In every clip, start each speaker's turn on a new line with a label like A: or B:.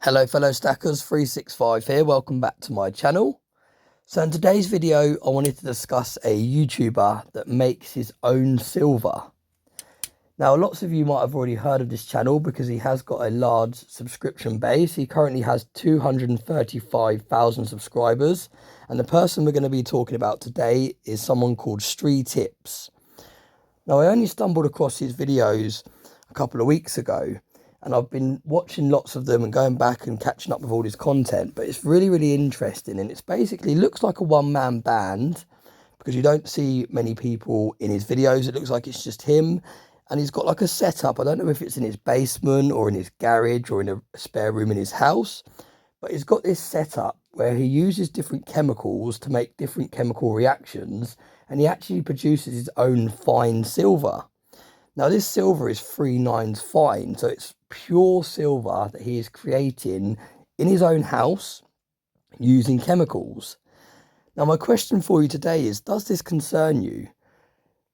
A: Hello fellow stackers, 365 here, welcome back to my channel. So in today's video I wanted to discuss a YouTuber that makes his own silver. Now lots of you might have already heard of this channel because he has got a large subscription base. He currently has 235,000 subscribers, and the person we're going to be talking about today is someone called Street Tips. Now I only stumbled across his videos a couple of weeks ago, and I've been watching lots of them and going back and catching up with all his content, but it's really interesting, and it's basically looks like a one-man band because you don't see many people in his videos. It looks like it's just him, and he's got like a setup. I don't know if it's in his basement or in his garage or in a spare room in his house, but he's got this setup where he uses different chemicals to make different chemical reactions, and he actually produces his own fine silver. Now this silver is 3/9 fine, so it's pure silver that he is creating in his own house using chemicals. Now my question for you today is, does this concern you?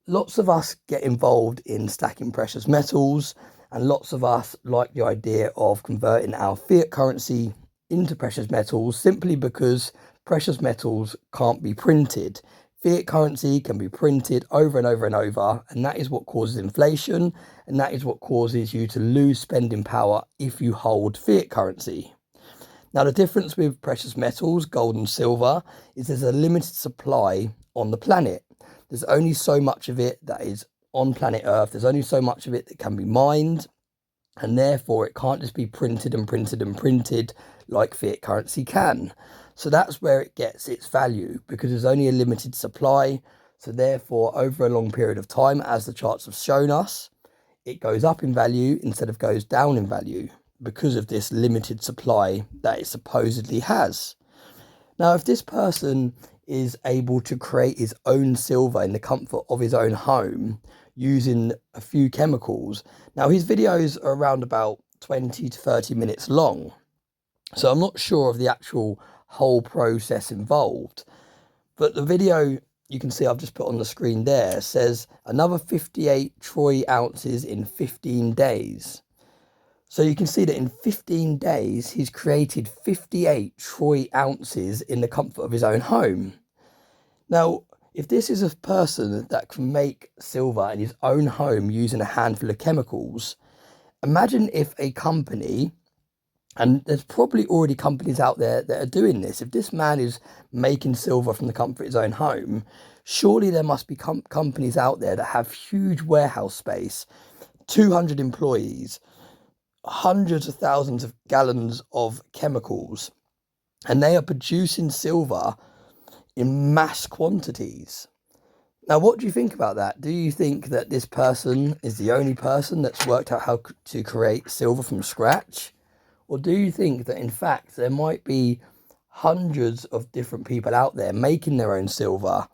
A: Lots of us get involved in stacking precious metals, and lots of us like the idea of converting our fiat currency into precious metals simply because precious metals can't be printed. Fiat currency can be printed over and over and over, and that is what causes inflation, and that is what causes you to lose spending power if you hold fiat currency. Now the difference with precious metals, gold and silver, is there's a limited supply on the planet. There's only so much of it that is on planet Earth. There's only so much of it that can be mined, and therefore it can't just be printed and printed and printed like fiat currency can. So that's where it gets its value, because there's only a limited supply. So therefore, over a long period of time, as the charts have shown us, it goes up in value instead of goes down in value because of this limited supply that it supposedly has. Now, if this person is able to create his own silver in the comfort of his own home using a few chemicals, now his videos are around about 20 to 30 minutes long. So I'm not sure of the actual whole process involved, but the video you can see I've just put on the screen there says another 58 troy ounces in 15 days. So you can see that in 15 days he's created 58 troy ounces in the comfort of his own home. Now if this is a person that can make silver in his own home using a handful of chemicals, imagine if a company, and there's probably already companies out there that are doing this. If this man is making silver from the comfort of his own home, surely there must be companies out there that have huge warehouse space, 200 employees, hundreds of thousands of gallons of chemicals, and they are producing silver in mass quantities. Now, what do you think about that? Do you think that this person is the only person that's worked out how to create silver from scratch? Or do you think that, in fact, there might be hundreds of different people out there making their own silver,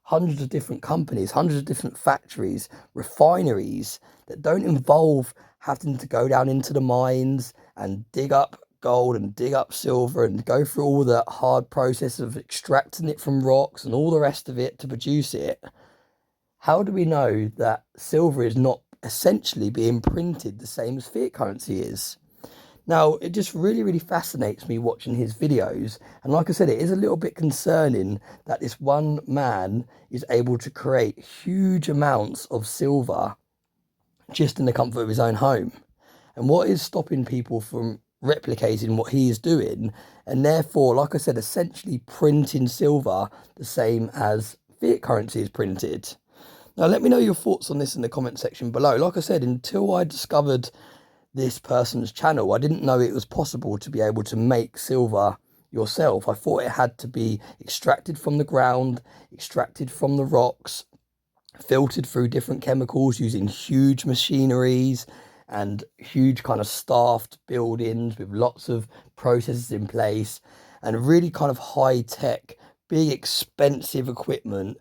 A: hundreds of different companies, hundreds of different factories, refineries that don't involve having to go down into the mines and dig up gold and dig up silver and go through all the hard process of extracting it from rocks and all the rest of it to produce it? How do we know that silver is not essentially being printed the same as fiat currency is? Now, it just really fascinates me watching his videos. And like I said, it is a little bit concerning that this one man is able to create huge amounts of silver just in the comfort of his own home. And what is stopping people from replicating what he is doing, and therefore, like I said, essentially printing silver the same as fiat currency is printed? Now, let me know your thoughts on this in the comment section below. Like I said, until I discovered this person's channel, I didn't know it was possible to be able to make silver yourself. I thought it had to be extracted from the ground, extracted from the rocks, filtered through different chemicals using huge machineries and huge kind of staffed buildings with lots of processes in place and really kind of high tech, big expensive equipment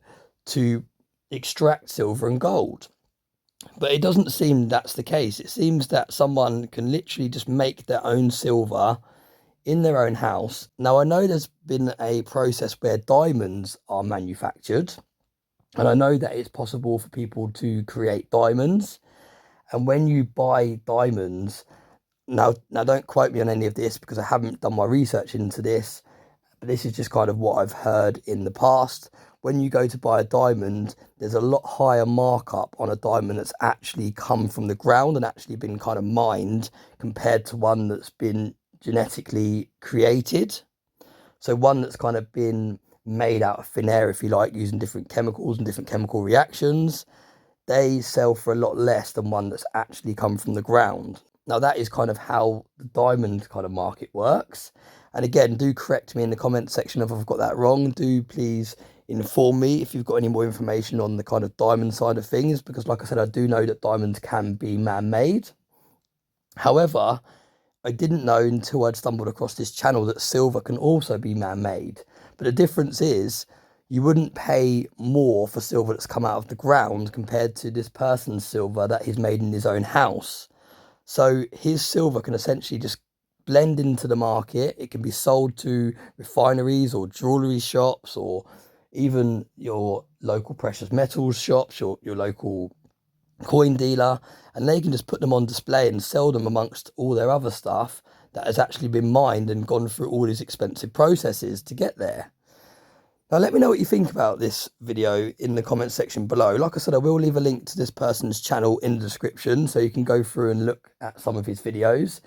A: to extract silver and gold. But it doesn't seem that's the case. It seems that someone can literally just make their own silver in their own house. Now, I know there's been a process where diamonds are manufactured, and I know that it's possible for people to create diamonds. And when you buy diamonds, Now don't quote me on any of this because I haven't done my research into this, but this is just kind of what I've heard in the past. When you go to buy a diamond, there's a lot higher markup on a diamond that's actually come from the ground and actually been kind of mined compared to one that's been genetically created. So one that's kind of been made out of thin air, if you like, using different chemicals and different chemical reactions, they sell for a lot less than one that's actually come from the ground. Now that is kind of how the diamond kind of market works. And again, do correct me in the comment section if I've got that wrong. Do please inform me if you've got any more information on the kind of diamond side of things, because like I said, I do know that diamonds can be man-made. However, I didn't know until I'd stumbled across this channel that silver can also be man-made. But the difference is you wouldn't pay more for silver that's come out of the ground compared to this person's silver that he's made in his own house. So his silver can essentially just blend into the market. It can be sold to refineries or jewellery shops or even your local precious metals shops, your local coin dealer, and they can just put them on display and sell them amongst all their other stuff that has actually been mined and gone through all these expensive processes to get there. Now let me know what you think about this video in the comment section below. Like I said, I will leave a link to this person's channel in the description so you can go through and look at some of his videos.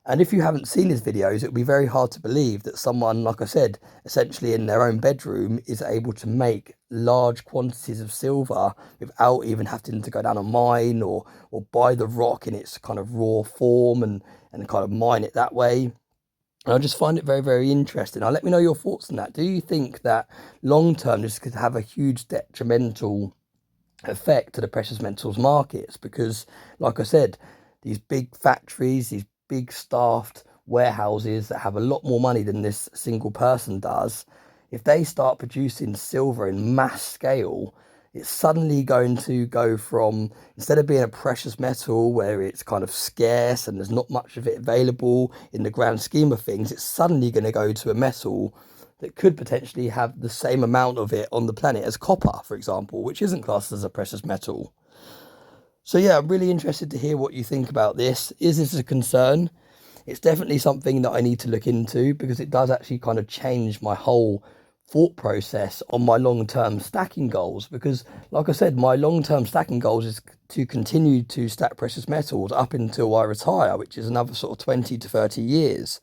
A: And if you haven't seen his videos, it would be very hard to believe that someone, like I said, essentially in their own bedroom is able to make large quantities of silver without even having to go down a mine or buy the rock in its kind of raw form and kind of mine it that way. And I just find it very, very interesting. Now, let me know your thoughts on that. Do you think that long term this could have a huge detrimental effect to the precious metals markets? Because, like I said, these big factories, these big staffed warehouses that have a lot more money than this single person does, if they start producing silver in mass scale, it's suddenly going to go from, instead of being a precious metal where it's kind of scarce and there's not much of it available in the grand scheme of things, it's suddenly going to go to a metal that could potentially have the same amount of it on the planet as copper, for example, which isn't classed as a precious metal. So yeah, I'm really interested to hear what you think about this. Is this a concern? It's definitely something that I need to look into because it does actually kind of change my whole thought process on my long-term stacking goals, because like I said, my long-term stacking goals is to continue to stack precious metals up until I retire, which is another sort of 20 to 30 years.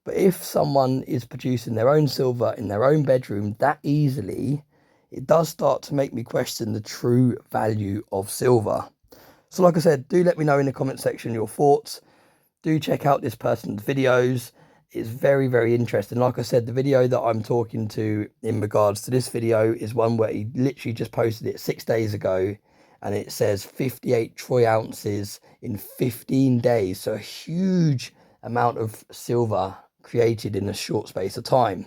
A: But if someone is producing their own silver in their own bedroom that easily, it does start to make me question the true value of silver. So like I said, do let me know in the comment section your thoughts. Do check out this person's videos. It's very, very interesting. Like I said, the video that I'm talking to in regards to this video is one where he literally just posted it 6 days ago, and it says 58 troy ounces in 15 days. So a huge amount of silver created in a short space of time.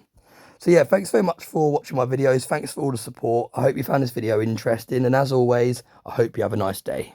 A: So yeah, thanks very much for watching my videos. Thanks for all the support. I hope you found this video interesting. And as always, I hope you have a nice day.